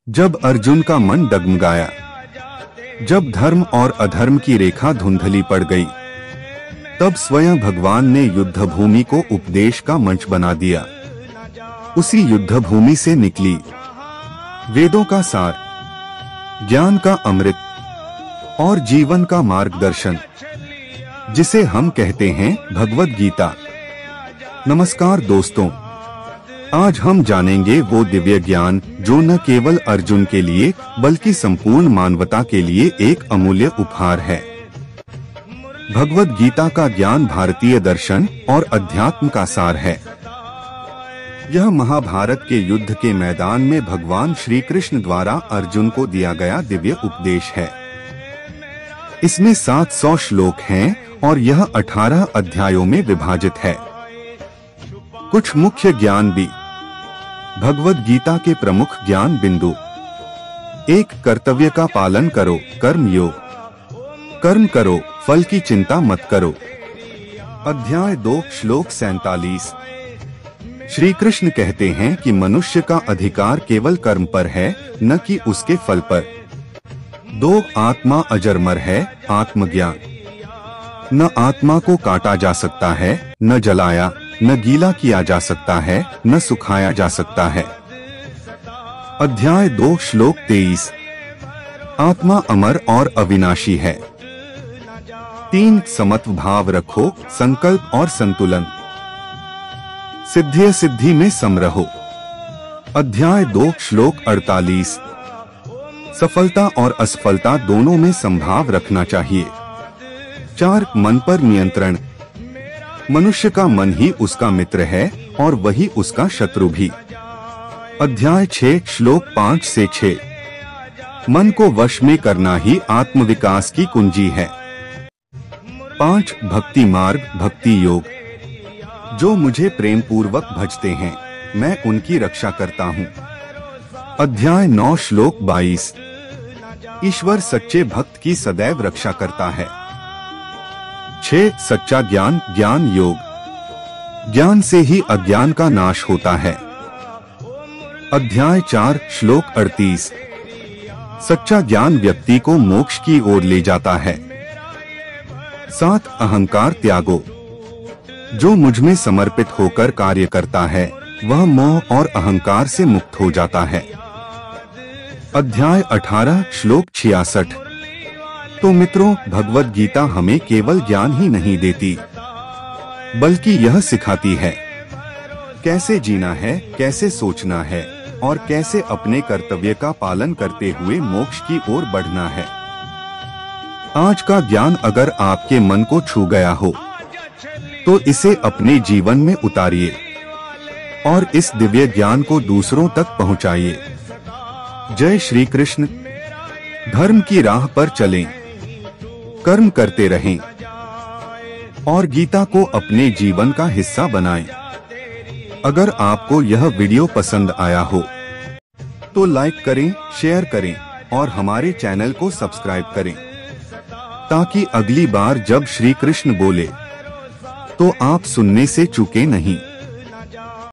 जब अर्जुन का मन डगमगाया, जब धर्म और अधर्म की रेखा धुंधली पड़ गई, तब स्वयं भगवान ने युद्ध भूमि को उपदेश का मंच बना दिया। उसी युद्ध भूमि से निकली वेदों का सार, ज्ञान का अमृत और जीवन का मार्गदर्शन, जिसे हम कहते हैं भगवद गीता। नमस्कार दोस्तों, आज हम जानेंगे वो दिव्य ज्ञान जो न केवल अर्जुन के लिए बल्कि संपूर्ण मानवता के लिए एक अमूल्य उपहार है। भगवद गीता का ज्ञान भारतीय दर्शन और अध्यात्म का सार है। यह महाभारत के युद्ध के मैदान में भगवान श्री कृष्ण द्वारा अर्जुन को दिया गया दिव्य उपदेश है। इसमें 700 श्लोक हैं और यह 18 अध्यायों में विभाजित है। कुछ मुख्य ज्ञान भी। भगवद गीता के प्रमुख ज्ञान बिंदु। 1. कर्तव्य का पालन करो, कर्म योग। कर्म करो, फल की चिंता मत करो। अध्याय 2 श्लोक 47। श्री कृष्ण कहते हैं कि मनुष्य का अधिकार केवल कर्म पर है, न कि उसके फल पर। 2. आत्मा अजरमर है, आत्मज्ञान। न आत्मा को काटा जा सकता है, न जलाया, न गीला किया जा सकता है, न सुखाया जा सकता है। अध्याय 2 श्लोक 23। आत्मा अमर और अविनाशी है। 3. समत्व भाव रखो, संकल्प और संतुलन। सिद्धि सिद्धि में सम रहो। अध्याय 2 श्लोक 48। सफलता और असफलता दोनों में संभाव रखना चाहिए। 4. मन पर नियंत्रण। मनुष्य का मन ही उसका मित्र है और वही उसका शत्रु भी। अध्याय 6 श्लोक 5 से 6। मन को वश में करना ही आत्मविकास की कुंजी है। 5. भक्ति मार्ग, भक्ति योग। जो मुझे प्रेम पूर्वक भजते हैं, मैं उनकी रक्षा करता हूँ। अध्याय 9 श्लोक 22। ईश्वर सच्चे भक्त की सदैव रक्षा करता है। 6. सच्चा ज्ञान, ज्ञान योग। ज्ञान से ही अज्ञान का नाश होता है। अध्याय 4 श्लोक 38। सच्चा ज्ञान व्यक्ति को मोक्ष की ओर ले जाता है। 7. अहंकार त्यागो। जो मुझ में समर्पित होकर कार्य करता है, वह मोह और अहंकार से मुक्त हो जाता है। अध्याय 18 श्लोक 66। तो मित्रों, भगवद गीता हमें केवल ज्ञान ही नहीं देती, बल्कि यह सिखाती है कैसे जीना है, कैसे सोचना है और कैसे अपने कर्तव्य का पालन करते हुए मोक्ष की ओर बढ़ना है। आज का ज्ञान अगर आपके मन को छू गया हो, तो इसे अपने जीवन में उतारिए और इस दिव्य ज्ञान को दूसरों तक पहुंचाइए। जय श्री कृष्ण। धर्म की राह पर चलें, कर्म करते रहें और गीता को अपने जीवन का हिस्सा बनाएं। अगर आपको यह वीडियो पसंद आया हो तो लाइक करें, शेयर करें और हमारे चैनल को सब्सक्राइब करें, ताकि अगली बार जब श्री कृष्ण बोले तो आप सुनने से चूकें नहीं।